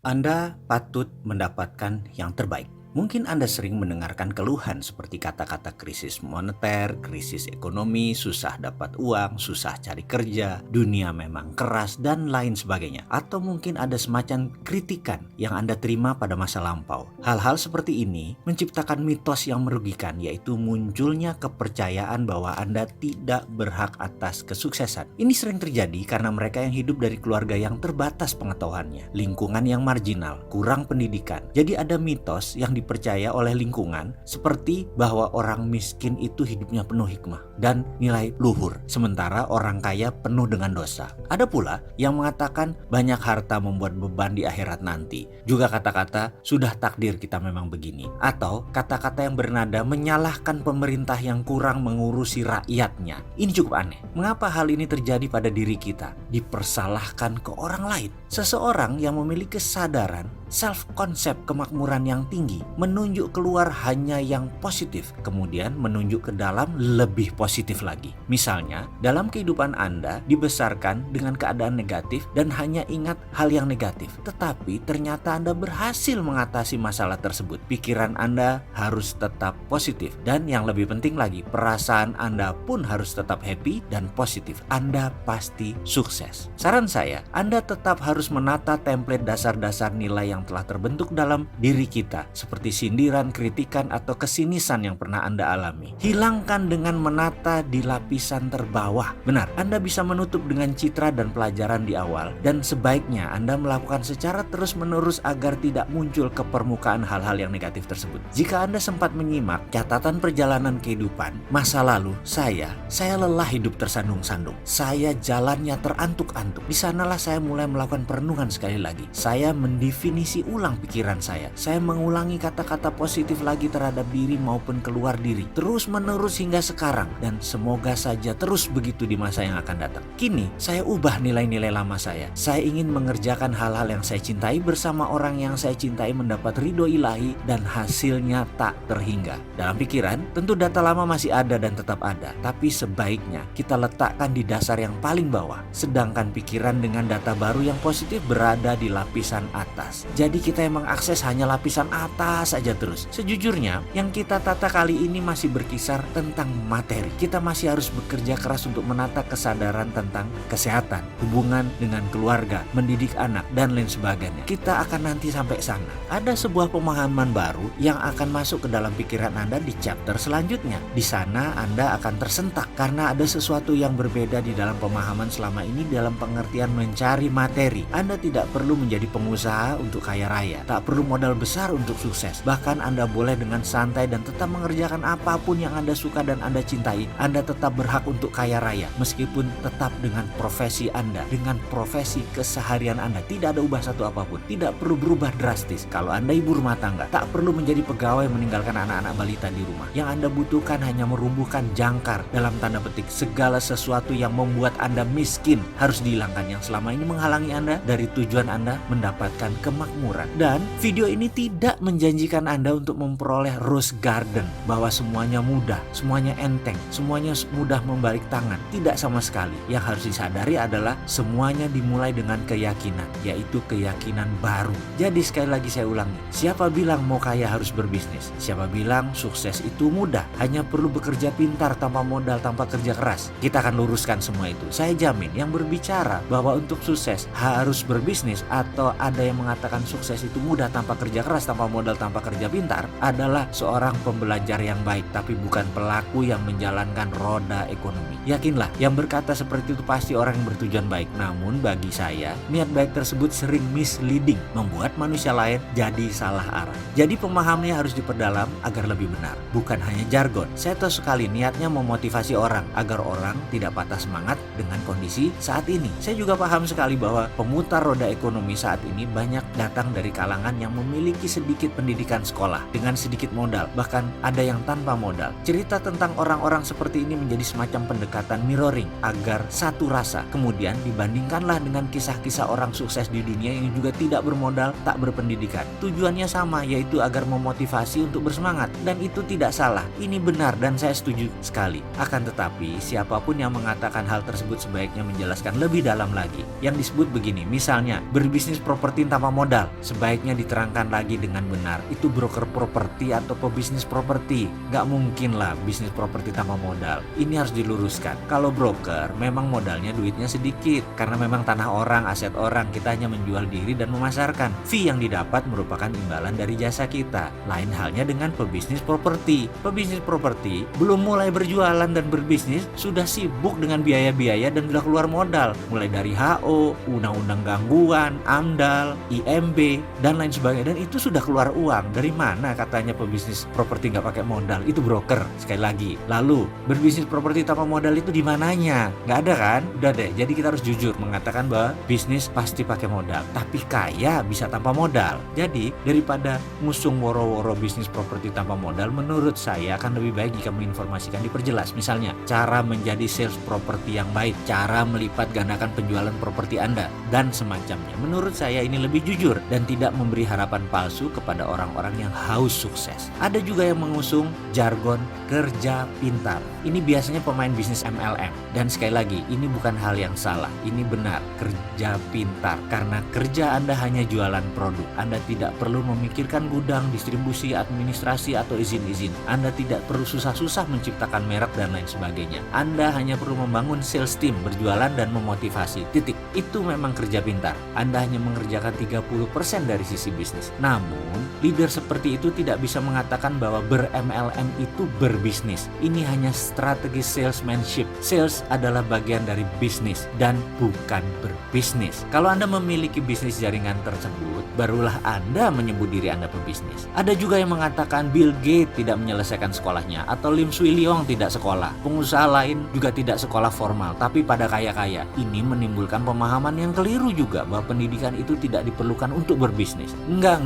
Anda patut mendapatkan yang terbaik. Mungkin Anda sering mendengarkan keluhan seperti kata-kata krisis moneter, krisis ekonomi, susah dapat uang, susah cari kerja, dunia memang keras, dan lain sebagainya. Atau mungkin ada semacam kritikan yang Anda terima pada masa lampau. Hal-hal seperti ini menciptakan mitos yang merugikan, yaitu munculnya kepercayaan bahwa Anda tidak berhak atas kesuksesan. Ini sering terjadi karena mereka yang hidup dari keluarga yang terbatas pengetahuannya, lingkungan yang marginal, kurang pendidikan. Jadi ada mitos yang dipercaya oleh lingkungan seperti bahwa orang miskin itu hidupnya penuh hikmah dan nilai luhur, sementara orang kaya penuh dengan dosa. Ada pula yang mengatakan banyak harta membuat beban di akhirat nanti. Juga kata-kata sudah takdir kita memang begini, atau kata-kata yang bernada menyalahkan pemerintah yang kurang mengurusi rakyatnya. Ini cukup aneh. Mengapa hal ini terjadi pada diri kita? Dipersalahkan ke orang lain. Seseorang yang memiliki kesadaran self-konsep kemakmuran yang tinggi menunjuk keluar hanya yang positif, kemudian menunjuk ke dalam lebih positif lagi. Misalnya, dalam kehidupan Anda dibesarkan dengan keadaan negatif dan hanya ingat hal yang negatif, tetapi ternyata Anda berhasil mengatasi masalah tersebut. Pikiran Anda harus tetap positif, dan yang lebih penting lagi, perasaan Anda pun harus tetap happy dan positif. Anda pasti sukses. Saran saya, Anda tetap harus menata template dasar-dasar nilai yang telah terbentuk dalam diri kita, seperti sindiran, kritikan, atau kesinisan yang pernah Anda alami. Hilangkan dengan menata di lapisan terbawah. Benar, Anda bisa menutup dengan citra dan pelajaran di awal, dan sebaiknya Anda melakukan secara terus-menerus agar tidak muncul ke permukaan hal-hal yang negatif tersebut. Jika Anda sempat menyimak catatan perjalanan kehidupan masa lalu saya lelah hidup tersandung-sandung. Saya jalannya terantuk-antuk. Di sanalah saya mulai melakukan perenungan sekali lagi. Saya mendefinisi ulang pikiran saya. Saya mengulangi kata-kata positif lagi terhadap diri maupun keluar diri, terus menerus hingga sekarang, dan semoga saja terus begitu di masa yang akan datang. Kini saya ubah nilai-nilai lama saya. Saya ingin mengerjakan hal-hal yang saya cintai bersama orang yang saya cintai, mendapat ridho ilahi, dan hasilnya tak terhingga. Dalam pikiran tentu data lama masih ada dan tetap ada, tapi sebaiknya kita letakkan di dasar yang paling bawah, sedangkan pikiran dengan data baru yang positif berada di lapisan atas. Jadi kita yang mengakses hanya lapisan atas saja terus. Sejujurnya yang kita tata kali ini masih berkisar tentang materi. Kita masih harus bekerja keras untuk menata kesadaran tentang kesehatan, hubungan dengan keluarga, mendidik anak, dan lain sebagainya. Kita akan nanti sampai sana. Ada sebuah pemahaman baru yang akan masuk ke dalam pikiran Anda di chapter selanjutnya. Di sana Anda akan tersentak karena ada sesuatu yang berbeda di dalam pemahaman selama ini dalam pengertian mencari materi. Anda tidak perlu menjadi pengusaha untuk kaya raya, tak perlu modal besar untuk sukses. Bahkan Anda boleh dengan santai dan tetap mengerjakan apapun yang Anda suka dan Anda cintai. Anda tetap berhak untuk kaya raya, meskipun tetap dengan profesi Anda, dengan profesi keseharian Anda. Tidak ada ubah satu apapun, tidak perlu berubah drastis. Kalau Anda ibu rumah tangga, tak perlu menjadi pegawai meninggalkan anak-anak balita di rumah. Yang Anda butuhkan hanya merumbuhkan jangkar, dalam tanda petik, segala sesuatu yang membuat Anda miskin harus dihilangkan, yang selama ini menghalangi Anda dari tujuan Anda mendapatkan kemakmuran. Dan video ini tidak menjanjikan Anda untuk memperoleh rose garden, bahwa semuanya mudah, semuanya enteng, semuanya mudah membalik tangan. Tidak sama sekali. Yang harus disadari adalah semuanya dimulai dengan keyakinan, yaitu keyakinan baru. Jadi sekali lagi saya ulangi, siapa bilang mau kaya harus berbisnis? Siapa bilang sukses itu mudah, hanya perlu bekerja pintar tanpa modal, tanpa kerja keras? Kita akan luruskan semua itu. Saya jamin yang berbicara bahwa untuk sukses harus berbisnis, atau ada yang mengatakan sukses itu mudah tanpa kerja keras, tanpa modal, tanpa kerja pintar, adalah seorang pembelajar yang baik, tapi bukan pelaku yang menjalankan roda ekonomi. Yakinlah, yang berkata seperti itu pasti orang yang bertujuan baik. Namun bagi saya, niat baik tersebut sering misleading, membuat manusia lain jadi salah arah. Jadi pemahamannya harus diperdalam agar lebih benar, bukan hanya jargon. Saya tahu sekali niatnya memotivasi orang agar orang tidak patah semangat dengan kondisi saat ini. Saya juga paham sekali bahwa pemutar roda ekonomi saat ini banyak datang dari kalangan yang memiliki sedikit pendidikan sekolah dengan sedikit modal, bahkan ada yang tanpa modal. Cerita tentang orang-orang seperti ini menjadi semacam pendekatan mirroring agar satu rasa. Kemudian dibandingkanlah dengan kisah-kisah orang sukses di dunia yang juga tidak bermodal, tak berpendidikan. Tujuannya sama, yaitu agar memotivasi untuk bersemangat, dan itu tidak salah. Ini benar dan saya setuju sekali. Akan tetapi siapapun yang mengatakan hal tersebut sebaiknya menjelaskan lebih dalam lagi. Yang disebut begini, misalnya berbisnis properti tanpa modal, modal. Sebaiknya diterangkan lagi dengan benar, itu broker properti atau pebisnis properti. Nggak mungkin lah bisnis properti tanpa modal. Ini harus diluruskan. Kalau broker memang modalnya duitnya sedikit, karena memang tanah orang, aset orang, kita hanya menjual diri dan memasarkan. Fee yang didapat merupakan imbalan dari jasa kita. Lain halnya dengan pebisnis properti. Pebisnis properti belum mulai berjualan dan berbisnis sudah sibuk dengan biaya-biaya dan sudah keluar modal, mulai dari HO, undang-undang gangguan, AMDAL, IMB, dan lain sebagainya. Dan itu sudah keluar uang. Dari mana katanya pebisnis properti nggak pakai modal? Itu broker, sekali lagi. Lalu berbisnis properti tanpa modal itu di mananya? Nggak ada kan? Udah deh. Jadi kita harus jujur mengatakan bahwa bisnis pasti pakai modal, tapi kaya bisa tanpa modal. Jadi daripada ngusung woro-woro bisnis properti tanpa modal, menurut saya akan lebih baik jika menginformasikan, diperjelas. Misalnya cara menjadi sales properti yang baik, cara melipat gandakan penjualan properti Anda, dan semacamnya. Menurut saya ini lebih jujur dan tidak memberi harapan palsu kepada orang-orang yang haus sukses. Ada juga yang mengusung jargon kerja pintar. Ini biasanya pemain bisnis MLM. Dan sekali lagi, ini bukan hal yang salah. Ini benar, kerja pintar. Karena kerja Anda hanya jualan produk. Anda tidak perlu memikirkan gudang, distribusi, administrasi, atau izin-izin. Anda tidak perlu susah-susah menciptakan merek dan lain sebagainya. Anda hanya perlu membangun sales team, berjualan dan memotivasi. Titik. Itu memang kerja pintar. Anda hanya mengerjakan 30% dari sisi bisnis. Namun, leader seperti itu tidak bisa mengatakan bahwa ber-MLM itu berbisnis. Ini hanya strategi salesmanship. Sales adalah bagian dari bisnis dan bukan berbisnis. Kalau Anda memiliki bisnis jaringan tersebut, barulah Anda menyebut diri Anda pebisnis. Ada juga yang mengatakan Bill Gates tidak menyelesaikan sekolahnya, atau Lim Swee Leong tidak sekolah. Pengusaha lain juga tidak sekolah formal, tapi pada kaya-kaya. Ini menimbulkan pemahaman yang keliru juga bahwa pendidikan itu tidak diperlukan untuk berbisnis. Enggak.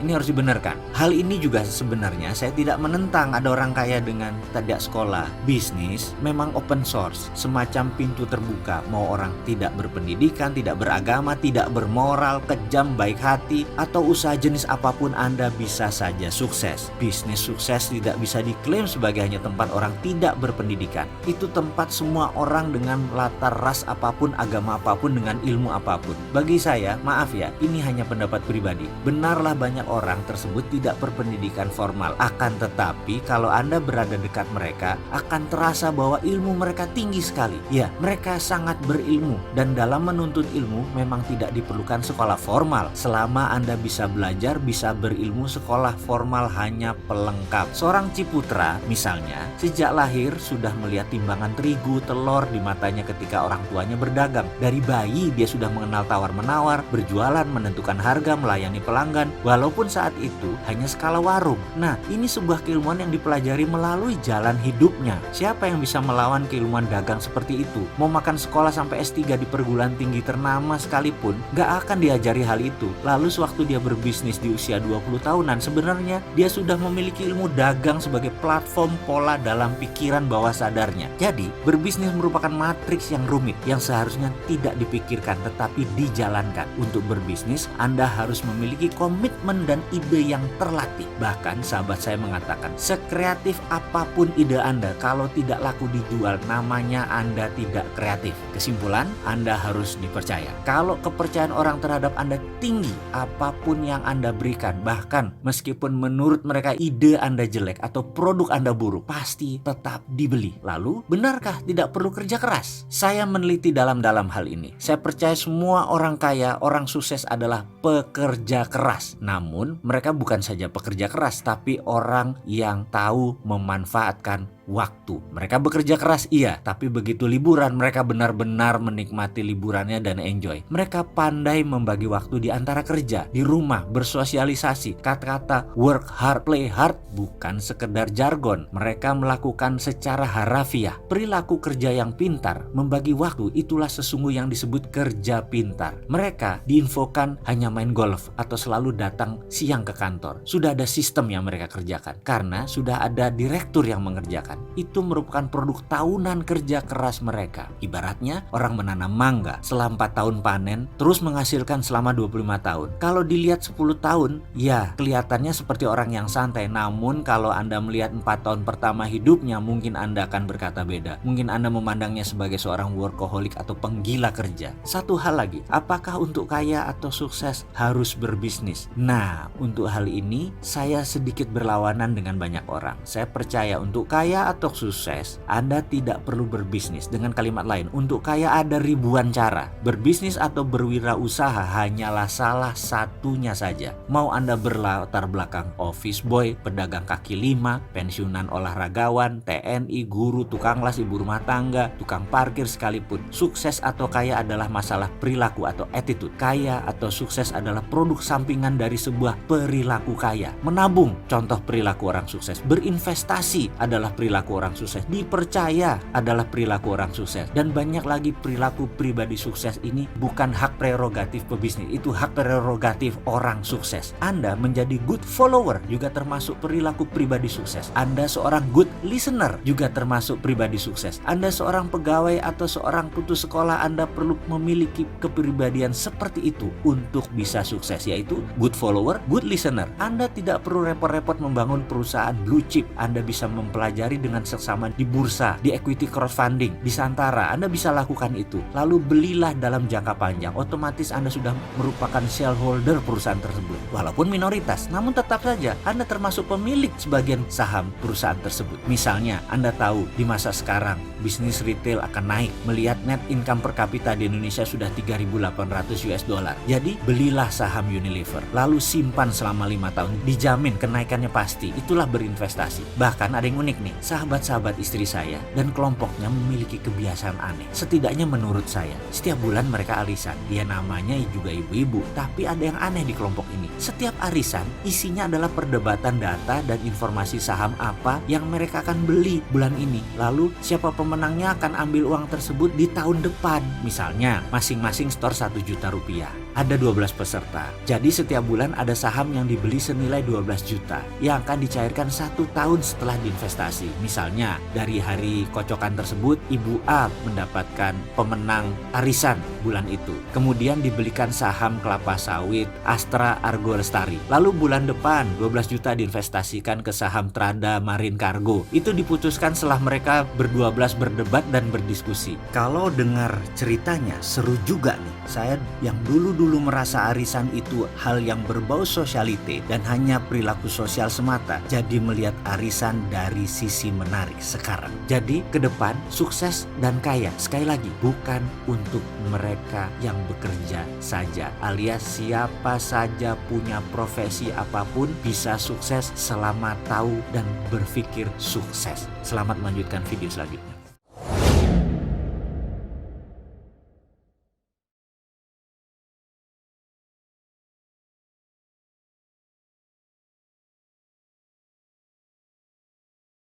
Ini harus dibenarkan. Hal ini juga sebenarnya saya tidak menentang ada orang kaya dengan tidak sekolah. Bisnis memang open source, semacam pintu terbuka. Mau orang tidak berpendidikan, tidak beragama, tidak bermoral, kejam, baik hati, atau usaha jenis apapun, Anda bisa saja sukses. Bisnis sukses tidak bisa diklaim sebagai hanya tempat orang tidak berpendidikan. Itu tempat semua orang dengan latar ras apapun, agama apapun, dengan ilmu apapun. Bagi saya, maaf ya, ini hanya pendapat pribadi. Benarlah banyak orang tersebut tidak berpendidikan formal. Akan tetapi kalau Anda berada dekat mereka, akan terasa bahwa ilmu mereka tinggi sekali. Ya, mereka sangat berilmu, dan dalam menuntut ilmu memang tidak diperlukan sekolah formal. Selama Anda bisa belajar, bisa berilmu, sekolah formal hanya pelengkap. Seorang Ciputra misalnya, sejak lahir sudah melihat timbangan terigu, telur di matanya ketika orang tuanya berdagang. Dari bayi dia sudah mengenal tawar-menawar, berjualan, menentukan harga, melayani pelanggan, walaupun saat itu hanya skala warung. Nah, ini sebuah keilmuan yang dipelajari melalui jalan hidupnya. Siapa yang bisa melawan keilmuan dagang seperti itu? Mau makan sekolah sampai S3 di perguruan tinggi ternama sekalipun, gak akan diajari hal itu. Lalu sewaktu dia berbisnis di usia 20 tahunan, sebenarnya dia sudah memiliki ilmu dagang sebagai platform pola dalam pikiran bawah sadarnya. Jadi, berbisnis merupakan matriks yang rumit, yang seharusnya tidak dipikirkan tetapi dijalankan. Untuk berbisnis, Anda harus memiliki komitmen dan ide yang terlatih. Bahkan sahabat saya mengatakan, sekreatif apapun ide Anda, kalau tidak laku dijual, namanya Anda tidak kreatif. Kesimpulan, Anda harus dipercaya. Kalau kepercayaan orang terhadap Anda tinggi, apapun yang Anda berikan, bahkan meskipun menurut mereka ide Anda jelek atau produk Anda buruk, pasti tetap dibeli. Lalu, benarkah tidak perlu kerja keras? Saya meneliti dalam-dalam hal ini. Saya percaya semua orang kaya, orang sukses adalah pekerja keras. Namun, mereka bukan saja pekerja keras, tapi orang yang tahu memanfaatkan waktu. Mereka bekerja keras, iya, tapi begitu liburan, mereka benar-benar menikmati liburannya dan enjoy. Mereka pandai membagi waktu di antara kerja, di rumah, bersosialisasi. Kata-kata work hard, play hard bukan sekedar jargon. Mereka melakukan secara harafiah. Perilaku kerja yang pintar, membagi waktu, itulah sesungguh yang disebut kerja pintar. Mereka diinfokan hanya main golf atau selalu datang siang ke kantor. Sudah ada sistem yang mereka kerjakan karena sudah ada direktur yang mengerjakan. itu merupakan produk tahunan kerja keras mereka. Ibaratnya orang menanam mangga selama 4 tahun panen, terus menghasilkan selama 25 tahun. Kalau dilihat 10 tahun, ya kelihatannya seperti orang yang santai. Namun kalau Anda melihat 4 tahun pertama hidupnya, mungkin Anda akan berkata beda. Mungkin Anda memandangnya sebagai seorang workaholic atau penggila kerja. Satu hal lagi, apakah untuk kaya atau sukses harus berbisnis? Nah, untuk hal ini saya sedikit berlawanan dengan banyak orang. Saya percaya untuk kaya atau sukses, Anda tidak perlu berbisnis. Dengan kalimat lain, untuk kaya ada ribuan cara. Berbisnis atau berwirausaha hanyalah salah satunya saja. Mau Anda berlatar belakang office boy, pedagang kaki lima, pensiunan olahragawan, TNI, guru, tukang las, ibu rumah tangga, tukang parkir sekalipun, sukses atau kaya adalah masalah perilaku atau attitude. Kaya atau sukses adalah produk sampingan dari sebuah perilaku kaya. Menabung, contoh perilaku orang sukses. Berinvestasi adalah perilaku orang sukses. Dipercaya adalah perilaku orang sukses. Dan banyak lagi perilaku pribadi sukses ini bukan hak prerogatif pebisnis, itu hak prerogatif orang sukses. Anda menjadi good follower juga termasuk perilaku pribadi sukses. Anda seorang good listener juga termasuk pribadi sukses. Anda seorang pegawai atau seorang putus sekolah, Anda perlu memiliki kepribadian seperti itu untuk bisa sukses, yaitu good follower, good listener. Anda tidak perlu repot-repot membangun perusahaan blue chip. Anda bisa mempelajari dengan seksama di bursa, di equity crowdfunding, di Santara. Anda bisa lakukan itu. Lalu belilah dalam jangka panjang. Otomatis Anda sudah merupakan shareholder perusahaan tersebut. Walaupun minoritas, namun tetap saja Anda termasuk pemilik sebagian saham perusahaan tersebut. Misalnya, Anda tahu di masa sekarang bisnis retail akan naik. Melihat net income per kapita di Indonesia sudah 3.800 US dollar. Jadi, belilah saham Unilever. Lalu simpan selama 5 tahun. Dijamin kenaikannya pasti. Itulah berinvestasi. Bahkan ada yang unik nih. Sahabat-sahabat istri saya dan kelompoknya memiliki kebiasaan aneh. Setidaknya menurut saya, setiap bulan mereka arisan. Ya namanya juga ibu-ibu. Tapi ada yang aneh di kelompok ini. Setiap arisan isinya adalah perdebatan data dan informasi saham apa yang mereka akan beli bulan ini. Lalu siapa pemenangnya akan ambil uang tersebut di tahun depan. Misalnya masing-masing store 1 juta rupiah. Ada 12 peserta. Jadi setiap bulan ada saham yang dibeli senilai 12 juta yang akan dicairkan 1 tahun setelah diinvestasi. Misalnya dari hari kocokan tersebut, Ibu A mendapatkan pemenang arisan bulan itu. Kemudian dibelikan saham kelapa sawit, Astra, Argo Lestari. Lalu bulan depan 12 juta diinvestasikan ke saham Trada Marine Cargo. Itu diputuskan setelah mereka berdua-belas berdebat dan berdiskusi. Kalau dengar ceritanya seru juga nih. Saya yang dulu merasa arisan itu hal yang berbau sosialite dan hanya perilaku sosial semata, jadi melihat arisan dari sisi menarik sekarang. Jadi ke depan sukses dan kaya sekali lagi bukan untuk mereka yang bekerja saja, alias siapa saja punya profesi apapun bisa sukses selama tahu dan berpikir sukses. Selamat melanjutkan video selanjutnya.